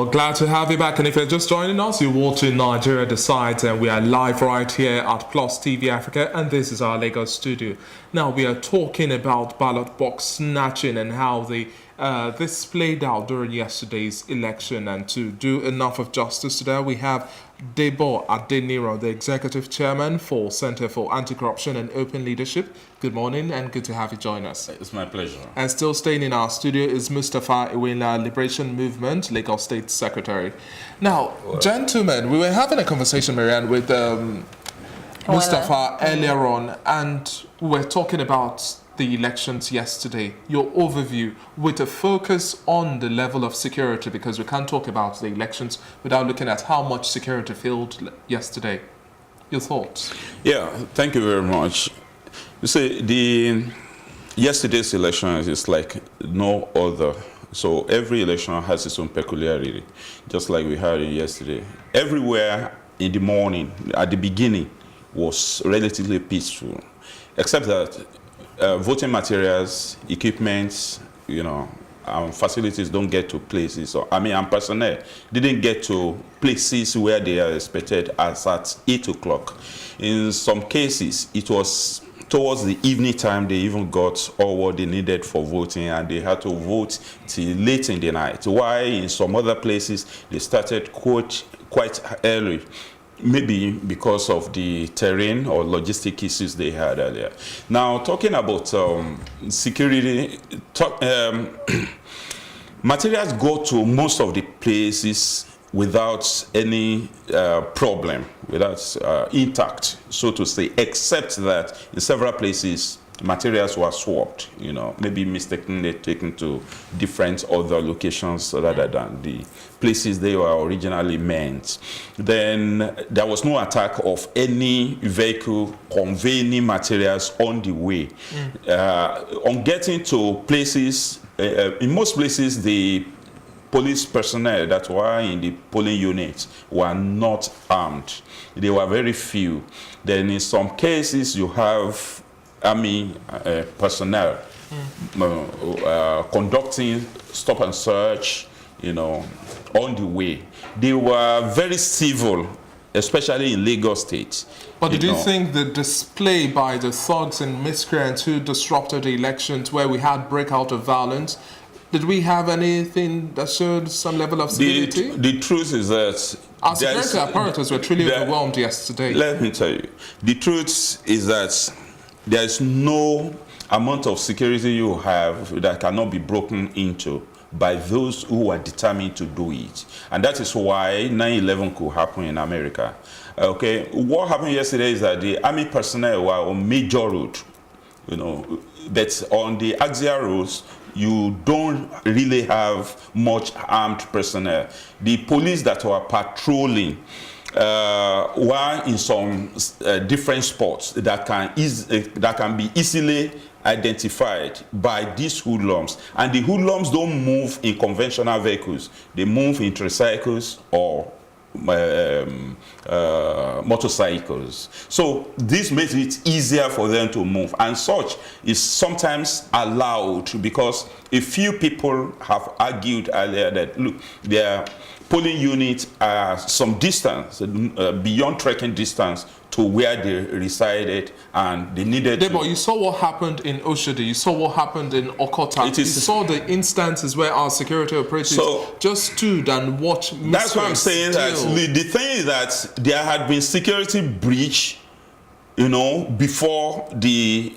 Well, glad to have you back. And if you're just joining us, you're watching Nigeria Decides, and we are live right here at Plus TV Africa, and this is our Lagos studio. Now, we are talking about ballot box snatching and how this played out during yesterday's election. And to do enough of justice to that, we have Debo Adeniro, the Executive Chairman for Center for Anti-Corruption and Open Leadership. Good morning and good to have you join us. It's my pleasure. And still staying in our studio is Mustafa Iwina, Liberation Movement, Lagos State Secretary. Now, gentlemen, we were having a conversation, Marianne, with Mustafa earlier on, and we were talking about the elections yesterday, your overview with a focus on the level of security, because we can't talk about the elections without looking at how much security failed yesterday. Your thoughts? Yeah, thank you very much. You see, yesterday's election is like no other. So every election has its own peculiarity, just like we had it yesterday. Everywhere in the morning, at the beginning, was relatively peaceful, except that voting materials, equipment, facilities don't get to places. So, and personnel didn't get to places where they are expected as at 8 o'clock. In some cases, it was towards the evening time they even got all what they needed for voting, and they had to vote till late in the night. Why in some other places they started quite early, maybe because of the terrain or logistic issues they had earlier. Now, talking about security, materials go to most of the places without any problem, without intact, so to say, except that in several places materials were swapped, maybe mistakenly taken to different other locations rather than the places they were originally meant. Then there was no attack of any vehicle conveying materials on the way. On getting to places, in most places, the police personnel that were in the polling units were not armed. They were very few. Then in some cases, you have army personnel conducting stop and search, on the way. They were very civil, especially in Lagos State. But did you think the display by the thugs and miscreants who disrupted the elections, where we had breakout of violence, did we have anything that showed some level of civility? The truth is that our security apparatus were truly overwhelmed yesterday. Let me tell you, the truth is that there is no amount of security you have that cannot be broken into by those who are determined to do it. And that is why 9/11 could happen in America. Okay, what happened yesterday is that the army personnel were on major road, but on the axial roads, you don't really have much armed personnel. The police that were patrolling were in some different spots that can be easily identified by these hoodlums. And the hoodlums don't move in conventional vehicles. They move in tricycles or motorcycles. So this makes it easier for them to move, and such is sometimes allowed because a few people have argued earlier that look, their polling units are some distance beyond trekking distance to where they resided, and they needed Debo, you saw what happened in Oshodi, you saw what happened in Okota, you saw the instances where our security operatives just stood and watched. That's what I'm saying. That the thing is that there had been security breach, before the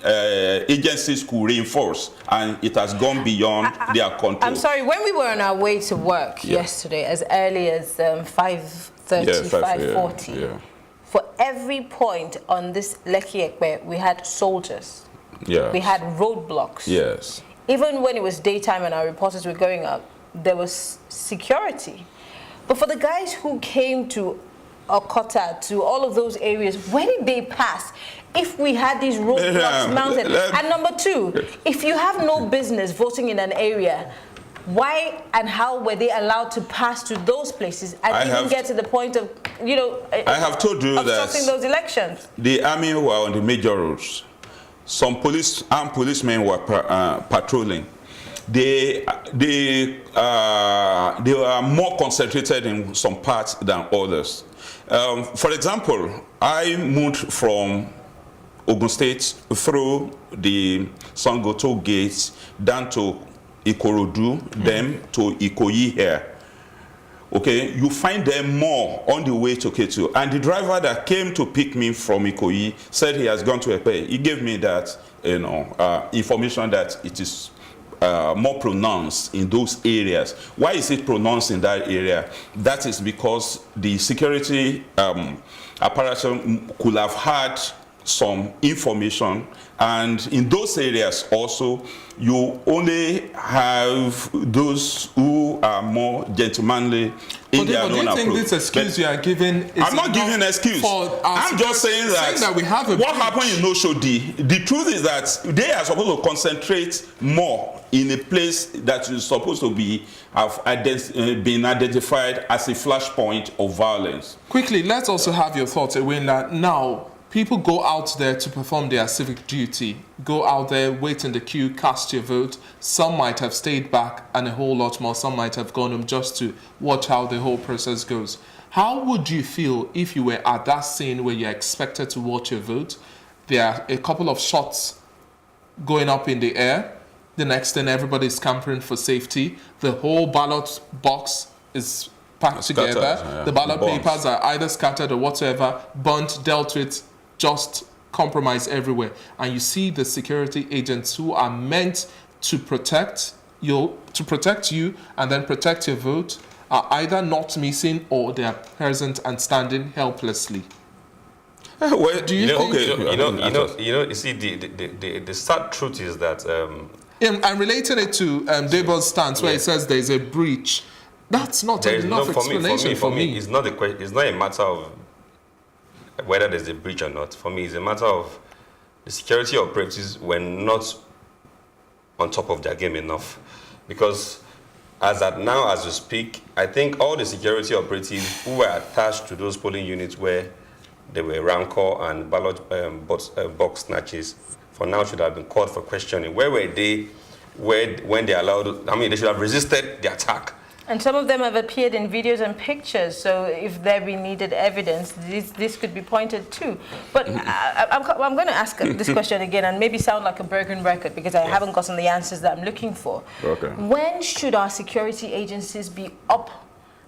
agencies could reinforce, and it has gone beyond their control. I'm sorry, when we were on our way to work yesterday, as early as 5:30, 5:40, for every point on this Lekki Ekpe, we had soldiers. Yeah. We had roadblocks. Yes. Even when it was daytime and our reporters were going up, there was security. But for the guys who came to Okota, to all of those areas, where did they pass? If we had these roadblocks mounted. And number two, if you have no business voting in an area, why and how were they allowed to pass to those places and even get to the point of, I have told you obstructing those elections? The army were on the major roads. Some armed policemen were patrolling. they are more concentrated in some parts than others. For example, I moved from Ogun State through the Sangoto gates down to Ikorodu, then to Ikoyi here. Okay, you find them more on the way to Ketu. And the driver that came to pick me from Ikoyi said he has gone to Epe. He gave me that, information that it is more pronounced in those areas. Why is it pronounced in that area? That is because the security apparatus could have had some information, and in those areas also you only have those who are more gentlemanly in their own approach. Do you think this excuse you are giving is I'm not giving an excuse. I'm just saying that we have what happened in Oshodi, the truth is that they are supposed to concentrate more in a place that is supposed to be been identified as a flashpoint of violence. Quickly, let's also have your thoughts, Ewinla. Now, people go out there to perform their civic duty, go out there, wait in the queue, cast your vote. Some might have stayed back, and a whole lot more. Some might have gone home just to watch how the whole process goes. How would you feel if you were at that scene where you're expected to watch your vote? There are a couple of shots going up in the air. The next thing, everybody's scampering for safety. The whole ballot box is packed together. Yeah. The ballot papers are either scattered or whatsoever, burnt, dealt with, just compromise everywhere. And you see the security agents who are meant to protect you and then protect your vote are either not missing or they are present and standing helplessly. Well, Do you think? You see, the sad truth is that. I'm relating it to Debo's stance where he says there is a breach. That's not enough explanation for me. It's not a matter of whether there's a breach or not. For me, it's a matter of the security operatives were not on top of their game enough. Because as at now, as we speak, I think all the security operatives who were attached to those polling units where there were rancor and ballot box snatches, for now should have been called for questioning. Where were they when they allowed, they should have resisted the attack. And some of them have appeared in videos and pictures, so if there be needed evidence, this could be pointed to. But I'm going to ask this question again and maybe sound like a broken record because I haven't gotten the answers that I'm looking for. Okay. When should our security agencies be up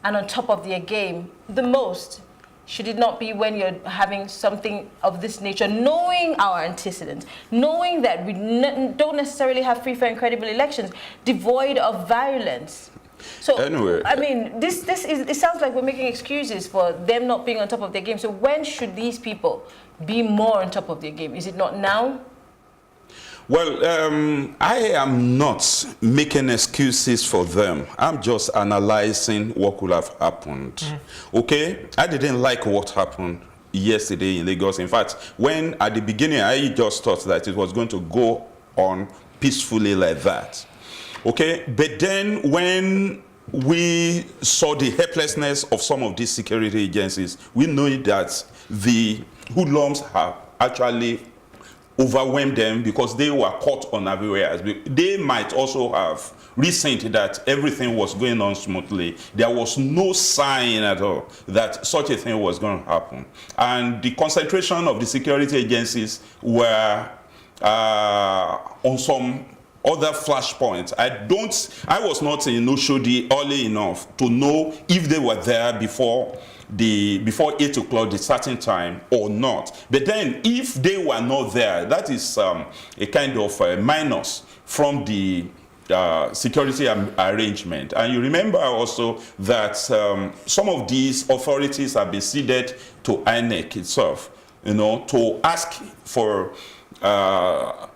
and on top of their game the most? Should it not be when you're having something of this nature, knowing our antecedents, knowing that we don't necessarily have free, fair, and credible elections, devoid of violence? So, anyway, it sounds like we're making excuses for them not being on top of their game. So when should these people be more on top of their game? Is it not now? Well, I am not making excuses for them. I'm just analyzing what could have happened. Okay? I didn't like what happened yesterday in Lagos. In fact, when at the beginning, I just thought that it was going to go on peacefully like that. Okay, but then when we saw the helplessness of some of these security agencies, we know that the hoodlums have actually overwhelmed them because they were caught unawares. They might also have reasoned that everything was going on smoothly. There was no sign at all that such a thing was going to happen. And the concentration of the security agencies were on some other flashpoints. I was not in Oshodi early enough to know if they were there before 8 o'clock, the starting time, or not. But then if they were not there, that is a kind of minus from the security arrangement. And you remember also that some of these authorities have been ceded to INEC itself, to ask for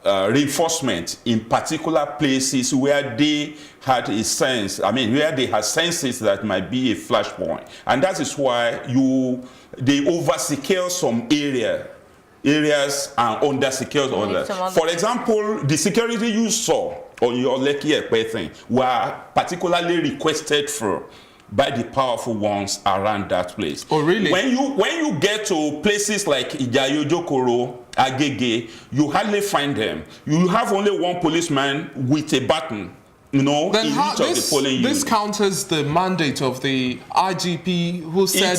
reinforcement in particular places where they had a sense, where they had senses that might be a flashpoint. And that is why they over-secure some areas and under-secure others. For example, the security you saw on your Lekki Ekpe thing were particularly requested for by the powerful ones around that place. Oh, really? When you get to places like Ijayojokoro, Agege, you hardly find them. You have only one policeman with a baton, in then each of the polling units. This counters the mandate of the IGP, who said,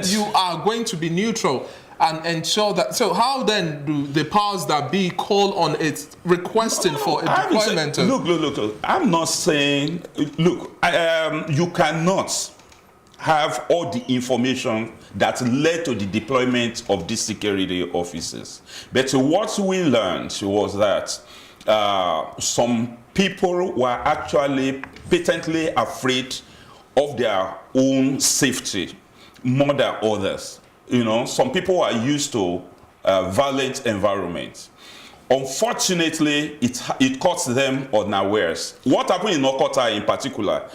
you are going to be neutral and ensure that. So how then do the powers that be call on it requesting for a deployment? Look. I'm not saying. Look, you cannot have all the information that led to the deployment of these security officers. But what we learned was that some people were actually patently afraid of their own safety more than others. Some people are used to violent environments. Unfortunately, it caught them unawares. What happened in Okota in particular,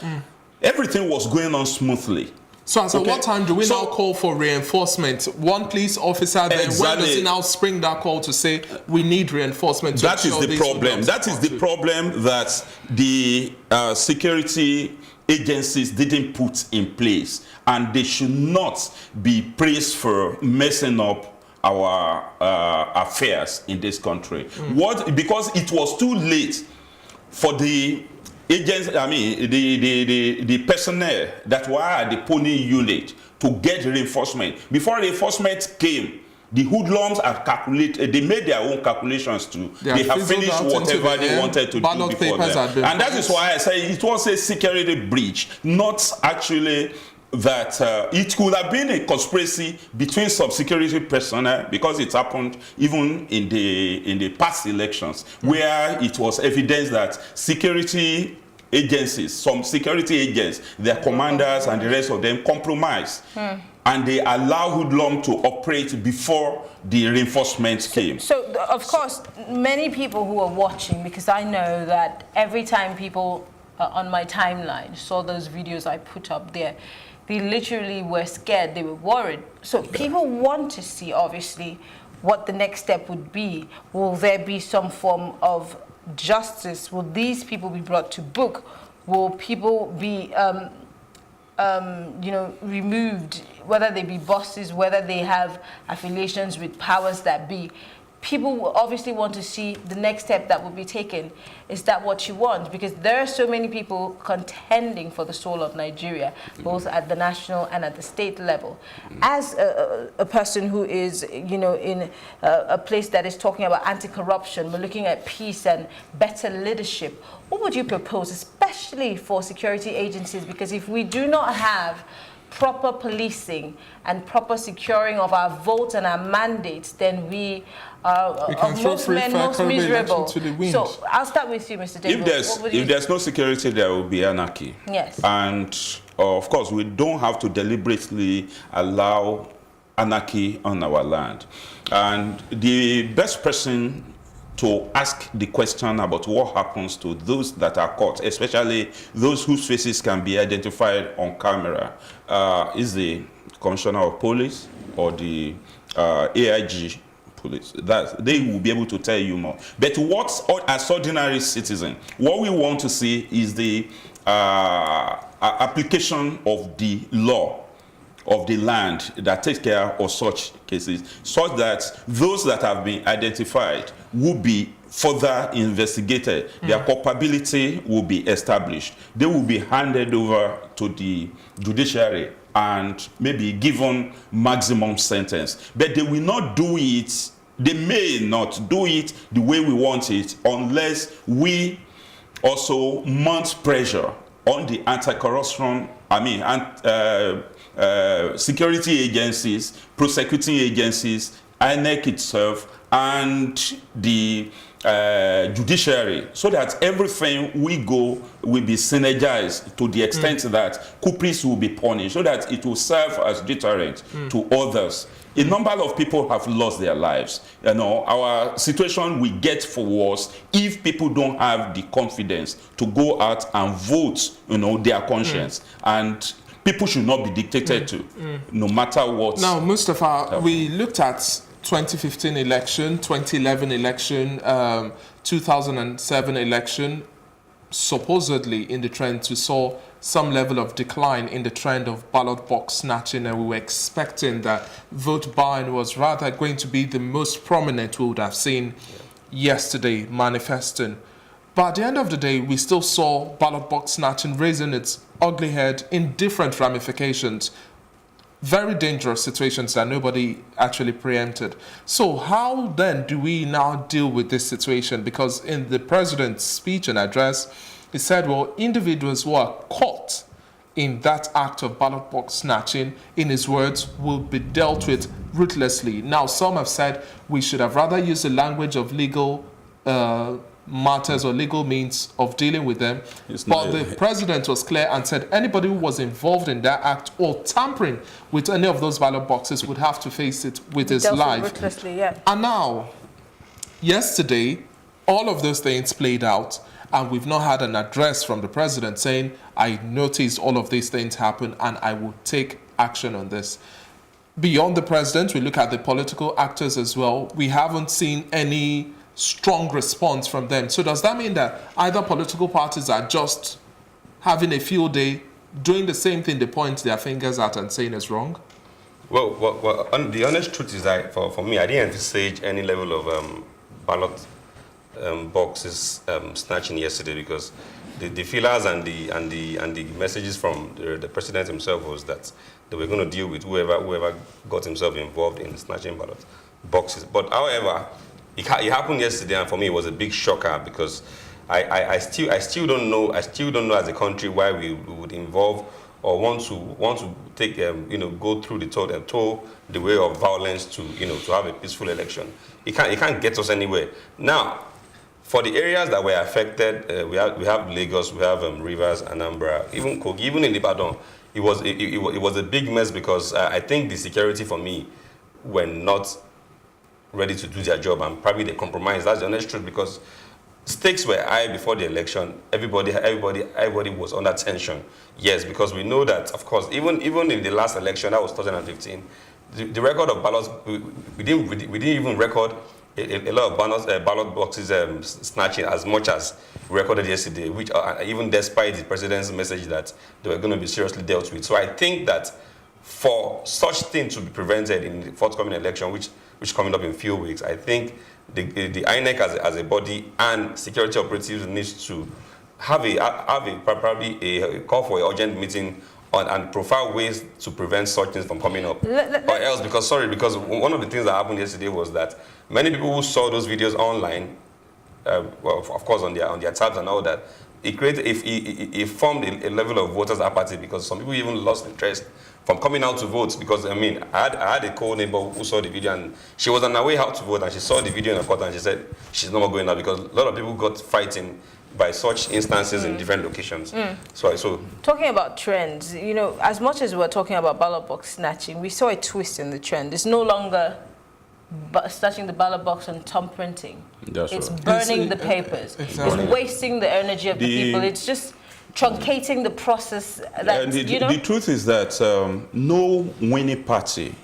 everything was going on smoothly. So at what time do we now call for reinforcement? One police officer, then when does he now spring that call to say we need reinforcement? That is the problem. That is the problem that the security agencies didn't put in place, and they should not be praised for messing up our affairs in this country. Because it was too late for the agents, the personnel that were at the polling unit to get reinforcement. Before reinforcement came, the hoodlums have calculated, they made their own calculations too. They have finished whatever they wanted to do before them. And that is why I say it was a security breach, not actually that it could have been a conspiracy between some security personnel, because it happened even in the past elections, where it was evidence that security agencies, some security agents, their commanders and the rest of them compromised. And they allow hoodlum to operate before the reinforcements came. So, of course, many people who are watching, because I know that every time people on my timeline saw those videos I put up there, they literally were scared, they were worried. So people want to see, obviously, what the next step would be. Will there be some form of justice? Will these people be brought to book? Will people be removed, whether they be bosses, whether they have affiliations with powers that be? People will obviously want to see the next step that will be taken. Is that what you want? Because there are so many people contending for the soul of Nigeria, both at the national and at the state level. As a person who is, in a place that is talking about anti-corruption, we're looking at peace and better leadership, what would you propose, especially for security agencies? Because if we do not have proper policing and proper securing of our votes and our mandates, then we are most miserable. So I'll start with you, Mr. Davis. If there's no security, there will be anarchy. Yes. And of course, we don't have to deliberately allow anarchy on our land. And the best person to ask the question about what happens to those that are caught, especially those whose faces can be identified on camera, is the Commissioner of Police or the AIG Police. That they will be able to tell you more. But as ordinary citizens, what we want to see is the application of the law of the land that takes care of such cases, such that those that have been identified will be further investigated. Their culpability will be established. They will be handed over to the judiciary and maybe given maximum sentence. But they will not do it, they may not do it the way we want it, unless we also mount pressure on the anti-corruption, security agencies, prosecuting agencies, INEC itself, and the judiciary, so that everything we go will be synergized to the extent that culprits will be punished, so that it will serve as deterrent to others. A number of people have lost their lives. Our situation will get for worse if people don't have the confidence to go out and vote, their conscience. And people should not be dictated to, no matter what. Now, Mustafa, we looked at 2015 election, 2011 election, 2007 election. Supposedly, in the trend, we saw some level of decline in the trend of ballot box snatching, and we were expecting that vote buying was rather going to be the most prominent we would have seen yesterday manifesting. But at the end of the day, we still saw ballot box snatching raising its ugly head in different ramifications. Very dangerous situations that nobody actually preempted. So how then do we now deal with this situation? Because in the president's speech and address, he said, well, individuals who are caught in that act of ballot box snatching, in his words, will be dealt with ruthlessly. Now, some have said we should have rather used the language of legal matters or legal means of dealing with them. But the president was clear and said anybody who was involved in that act or tampering with any of those ballot boxes would have to face it with his life. Ruthlessly, yeah. And now, yesterday, all of those things played out, and we've not had an address from the president saying, I noticed all of these things happen and I will take action on this. Beyond the president, we look at the political actors as well. We haven't seen any strong response from them. So does that mean that either political parties are just having a field day, doing the same thing they point their fingers at and saying is wrong? Well, the honest truth is that for me, I didn't envisage any level of ballot boxes snatching yesterday, because the feelers and the messages from the president himself was that they were going to deal with whoever got himself involved in snatching ballot boxes. But however, it happened yesterday, and for me it was a big shocker, because I still don't know as a country why we would involve or want to take go through the way of violence to have a peaceful election. It can't get us anywhere. Now, for the areas that were affected, we have Lagos, we have Rivers, Anambra, even Kogi, even in Ibadan. It was a big mess, because I think the security for me were not ready to do their job, and probably they compromised. That's the honest truth, because stakes were high before the election. Everybody was under tension. Yes, because we know that, of course, even in the last election, that was 2015, the record of ballots, we didn't even record a lot of ballot boxes snatching as much as recorded yesterday, which even despite the president's message that they were going to be seriously dealt with. So I think that for such things to be prevented in the forthcoming election, which coming up in a few weeks, I think the INEC as a body and security operatives needs to have probably a call for an urgent meeting and profile ways to prevent such things from coming up. Because one of the things that happened yesterday was that many people who saw those videos online, well, of course on their tabs and all that, it formed a level of voters apathy, because some people even lost interest from coming out to vote. Because I had a co-neighbor who saw the video, and she was on her way out to vote, and she saw the video in the court, and she said she's no more going out, because a lot of people got fighting by such instances in different locations. So talking about trends, as much as we're talking about ballot box snatching, we saw a twist in the trend. It's no longer snatching the ballot box and thumb printing. It's burning the papers. Exactly. It's wasting the energy of the people. It's just truncating the process. The truth is that no winning party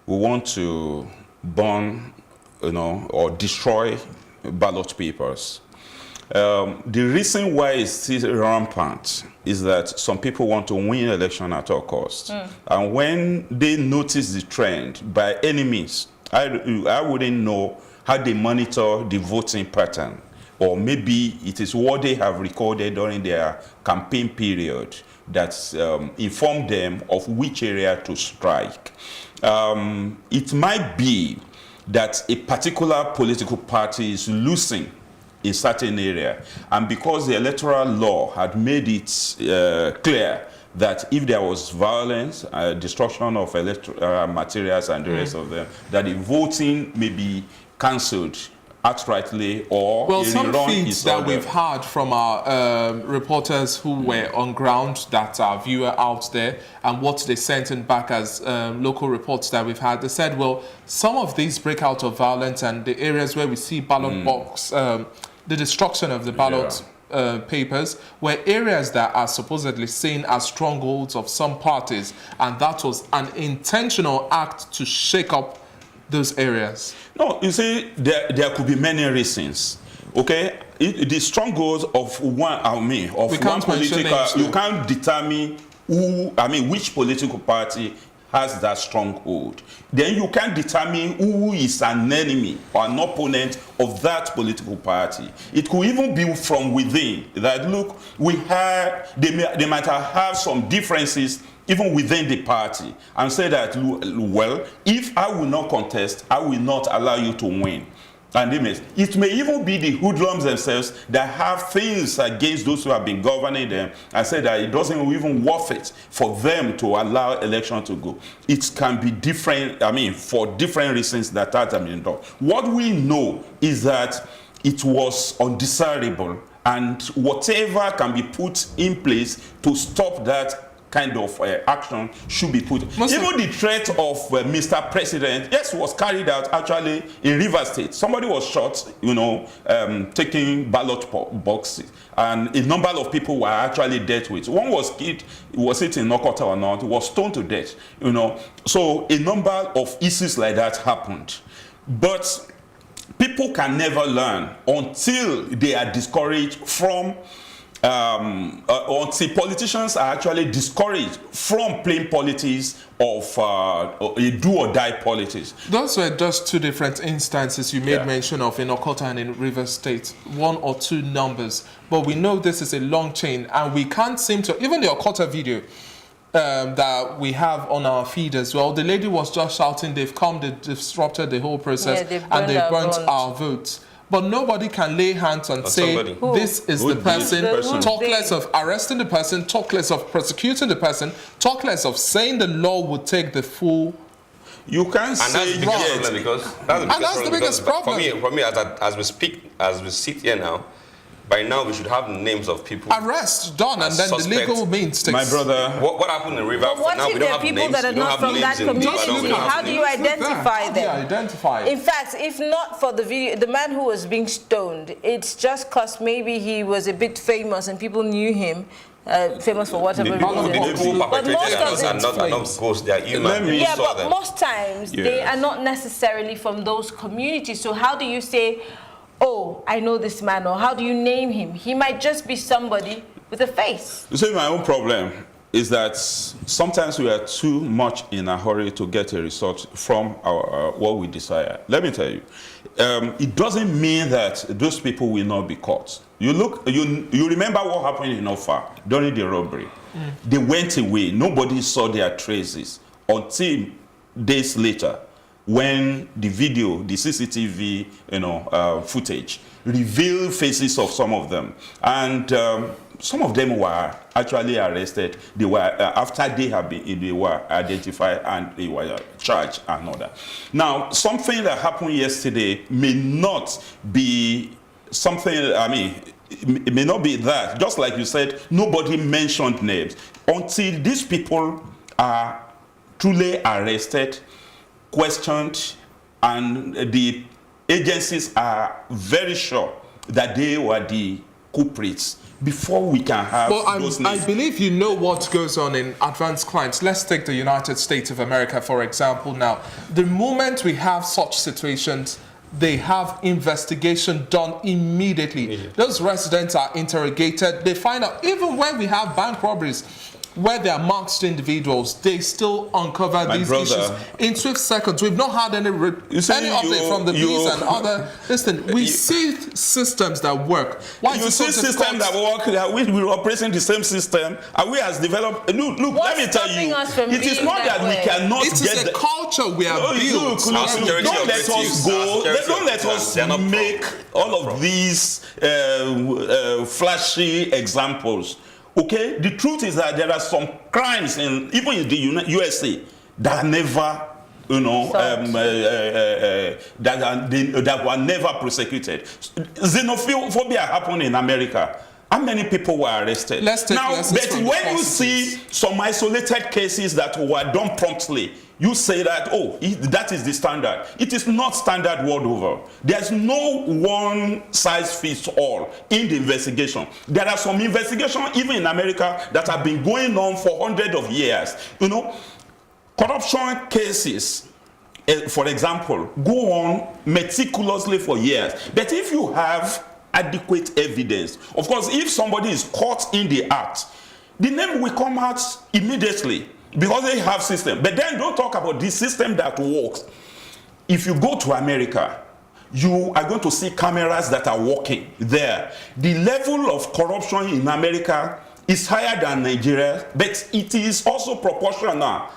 will want to burn, or destroy ballot papers. The reason why it's still rampant is that some people want to win election at all costs. And when they notice the trend, by any means, I wouldn't know how they monitor the voting pattern, or maybe it is what they have recorded during their campaign period that inform them of which area to strike. It might be that a particular political party is losing in certain area, and because the electoral law had made it clear that if there was violence, destruction of electoral materials and the rest of them, that the voting may be cancelled outrightly, or well, some feeds that we've had from our reporters who were on ground, that are viewer out there, and what they sent in back as local reports that we've had, they said, well, some of these breakout of violence and the areas where we see ballot box, the destruction of the ballot papers, were areas that are supposedly seen as strongholds of some parties, and that was an intentional act to shake up those areas. No, you see, there could be many reasons. Okay, the strongholds of one political, you can't determine which political party has that stronghold, then you can determine who is an enemy or an opponent of that political party. It could even be from within, that look, they might have some differences even within the party, and say that, well, if I will not contest, I will not allow you to win. And it may even be the hoodlums themselves that have things against those who have been governing them, and say that it doesn't even worth it for them to allow election to go. It can be different, for different reasons that have been done. What we know is that it was undesirable, and whatever can be put in place to stop that kind of action should be put. Even the threat of Mr. President, yes, was carried out actually in Rivers State. Somebody was shot, taking ballot boxes, and a number of people were actually dealt with. One was killed, was it in Okota or not, was stoned to death, So a number of issues like that happened. But people can never learn until they are discouraged from until politicians are actually discouraged from playing politics of a do-or-die politics. Those were just two different instances you made mention of in Okota and in Rivers State, 1 or 2 numbers. But we know this is a long chain, and we can't seem to, even the Okota video that we have on our feed as well, the lady was just shouting, they've come, they've disrupted the whole process, and they've burnt our votes. But nobody can lay hands and say, this is the person. Talk less of arresting the person, talk less of prosecuting the person, talk less of saying the law would take the full. You can't say that's the biggest problem. For me, as we sit here now, by now we should have names of people. Arrest done, and then the legal means takes. My brother, what happened in River? What if there are people that are not from that community? How do you identify them? In fact, if not for the video, the man who was being stoned, it's just because maybe he was a bit famous and people knew him. Famous for whatever reason. But most of them are not ghosts, they are human. Yeah, but most times they are not necessarily from those communities. So how do you say, oh, I know this man, or how do you name him? He might just be somebody with a face. You see, my own problem is that sometimes we are too much in a hurry to get a result from our what we desire. Let me tell you, it doesn't mean that those people will not be caught. You remember what happened in Ofa during the robbery. They went away. Nobody saw their traces until days later, when the video, the CCTV, footage revealed faces of some of them, and some of them were actually arrested. They were after they were identified and they were charged and all that. Now, something that happened yesterday may not be something. It may not be that. Just like you said, nobody mentioned names until these people are truly arrested, questioned, and the agencies are very sure that they were the culprits before we can have those names. I believe you know what goes on in advanced crimes. Let's take the United States of America, for example. Now, the moment we have such situations, they have investigation done immediately. Those residents are interrogated. They find out, even when we have bank robberies, where they are masked individuals, they still uncover these issues in swift seconds. We've not had any update from the police and other. Listen, we see systems that work. Why you see systems that work? We're operating the same system, and we has developed. Look, let me tell you, it is not that we cannot get. It is a culture we have built. Don't let us go. Don't let us make all of these flashy examples. Okay, the truth is that there are some crimes even in the USA that are never, that were never prosecuted. Xenophobia happened in America. How many people were arrested? But when you see some isolated cases that were done promptly, you say that, that is the standard. It is not standard world over. There's no one size fits all in the investigation. There are some investigations, even in America, that have been going on for hundreds of years. Corruption cases, for example, go on meticulously for years. But if you have adequate evidence, of course, if somebody is caught in the act, the name will come out immediately. because they have system. But then don't talk about the system that works. If you go to America, you are going to see cameras that are working there. The level of corruption in America is higher than Nigeria, but it is also proportional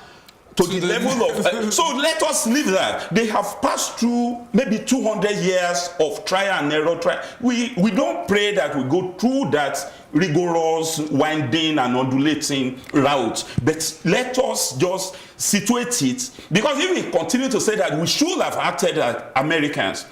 to the level of... so let us leave that. They have passed through maybe 200 years of trial and error. We don't pray that we go through that rigorous, winding and undulating route, but let us just situate it, because if we continue to say that we should have acted as Americans,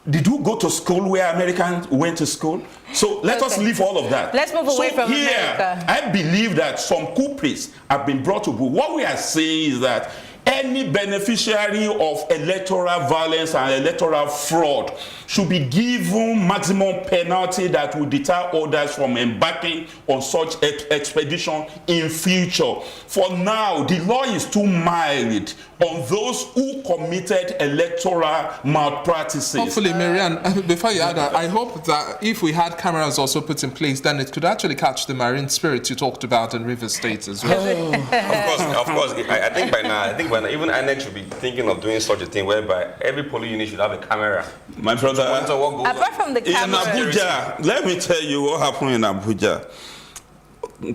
did you go to school where Americans went to school? So let us leave all of that. Let's move away from America. I believe that some culprits have been brought to book. What we are saying is that any beneficiary of electoral violence and electoral fraud should be given maximum penalty that will deter others from embarking on such expedition in future. For now, the law is too mild on those who committed electoral malpractices. Hopefully, Marianne, before you add that, I hope that if we had cameras also put in place, then it could actually catch the marine spirits you talked about in River State as well. Of course. I think by now, even INEC should be thinking of doing such a thing whereby every polling unit should have a camera. My brother, apart from the camera, in Abuja, let me tell you what happened in Abuja.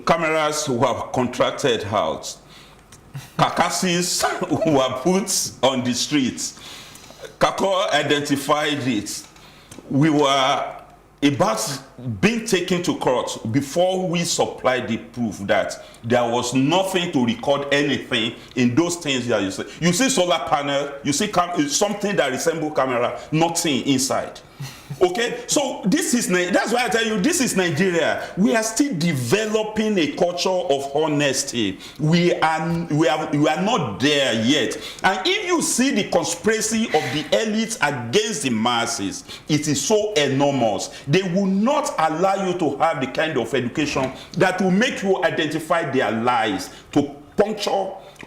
Cameras were contracted out. Carcasses were put on the streets. Kako identified it. We were about being taken to court before we supplied the proof that there was nothing to record anything in those things that you see. You see solar panel, you see something that resembles camera, nothing inside. Okay, so this is, that's why I tell you, this is Nigeria. We are still developing a culture of honesty. We are not there yet. And if you see the conspiracy of the elites against the masses, it is so enormous. They will not allow you to have the kind of education that will make you identify their lies, to puncture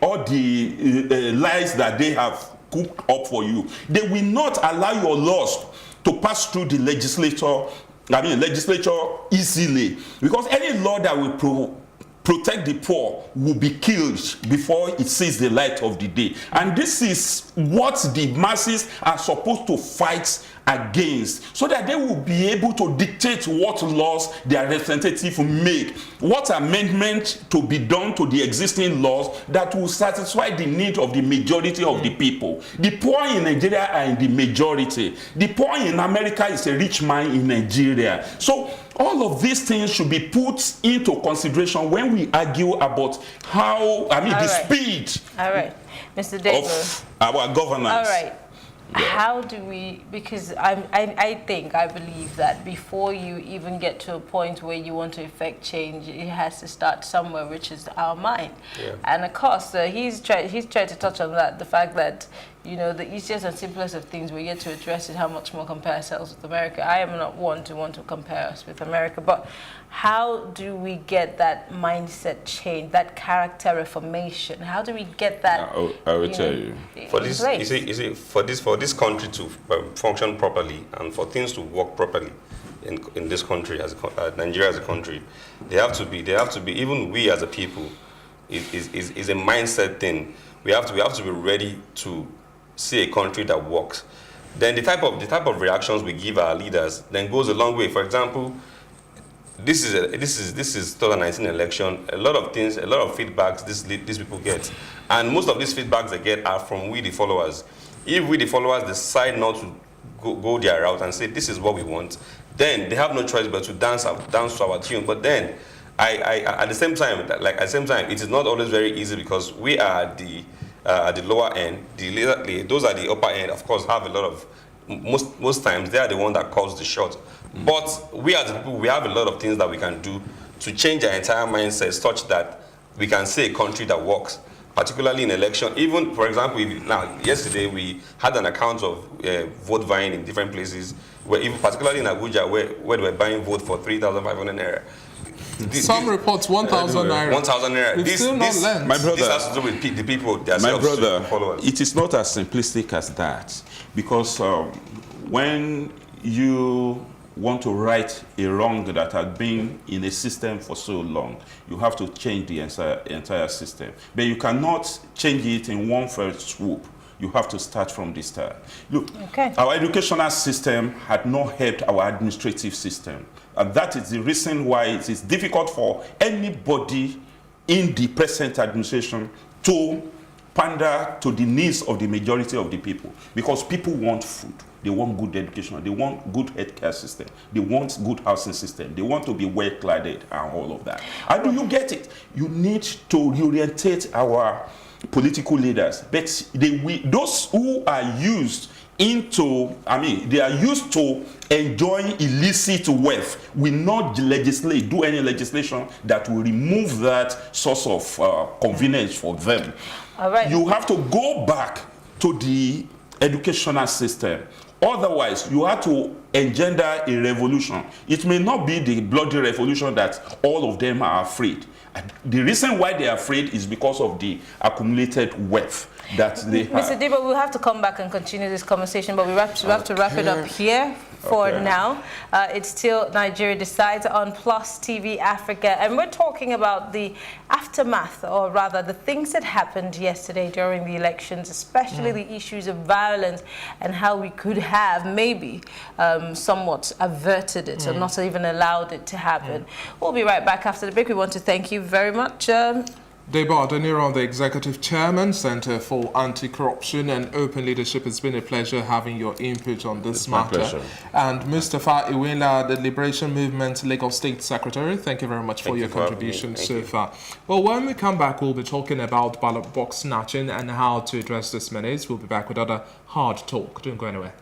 all the lies that they have cooked up for you. They will not allow your laws to pass through the legislature easily, because any law that will protect the poor will be killed before it sees the light of the day. And this is what the masses are supposed to fight against, so that they will be able to dictate what laws their representatives make, what amendment to be done to the existing laws that will satisfy the need of the majority of the people. The poor in Nigeria are in the majority. The poor in America is a rich man in Nigeria. So all of these things should be put into consideration when we argue about how, speed Mr. Davis, of our governance. All right. Yeah. How do we, because I believe that before you even get to a point where you want to effect change, it has to start somewhere, which is our mind. Yeah. And of course, he's tried to touch on that, the fact that, you know, the easiest and simplest of things we're yet to address is how much more compare ourselves with America. I am not one to want to compare us with America, but how do we get that mindset change, that character reformation? How do we get that? I will tell you. For this, you see, for this country to function properly and for things to work properly in this country, Nigeria as a country, they have to be. Even we as a people, is a mindset thing. We have to be ready to see a country that works. Then the type of reactions we give our leaders then goes a long way. For example, this is 2019 election. A lot of feedbacks these people get, and most of these feedbacks they get are from we the followers. If we the followers decide not to go their route and say this is what we want, then they have no choice but to dance to our tune. But then at the same time, it is not always very easy, because we are at the lower end. Those are the upper end, of course, have a lot of, most times they are the one that calls the shot. But we as the people, we have a lot of things that we can do to change our entire mindset such that we can see a country that works, particularly in election. Even, for example, yesterday we had an account of vote buying in different places, where even particularly in Abuja, where they were buying vote for 3,500 naira. Some reports 1,000 naira. 1,000 naira. My brother, this has to do with the people. My brother, it is not as simplistic as that, because when you want to right a wrong that has been in a system for so long, you have to change the entire system. But you cannot change it in one fell swoop. You have to start from the start. Look, our educational system had not helped our administrative system. And that is the reason why it is difficult for anybody in the present administration to pander to the needs of the majority of the people. Because people want food. They want good education. They want good healthcare system. They want good housing system. They want to be well cladded and all of that. How do you get it? You need to reorientate our political leaders. But those who are used they are used to enjoying illicit wealth will not do any legislation that will remove that source of convenience for them. All right. You have to go back to the educational system. Otherwise, you have to engender a revolution. It may not be the bloody revolution that all of them are afraid. The reason why they are afraid is because of the accumulated wealth that they have. Mr. Debo, we'll have to come back and continue this conversation, but we have to wrap it up here for now. It's still Nigeria Decides on Plus TV Africa, and we're talking about the aftermath, or rather the things that happened yesterday during the elections, especially the issues of violence and how we could have maybe somewhat averted it or not even allowed it to happen. We'll be right back after the break. We want to thank you very much. Debo Adeniro, the Executive Chairman, Center for Anti-Corruption and Open Leadership. It's been a pleasure having your input on this matter. My pleasure. And Mustafa Iwela, the Liberation Movement Lagos State Secretary, thank you very much for your contribution so far. Well, when we come back, we'll be talking about ballot box snatching and how to address this menace. We'll be back with other hard talk. Don't go anywhere.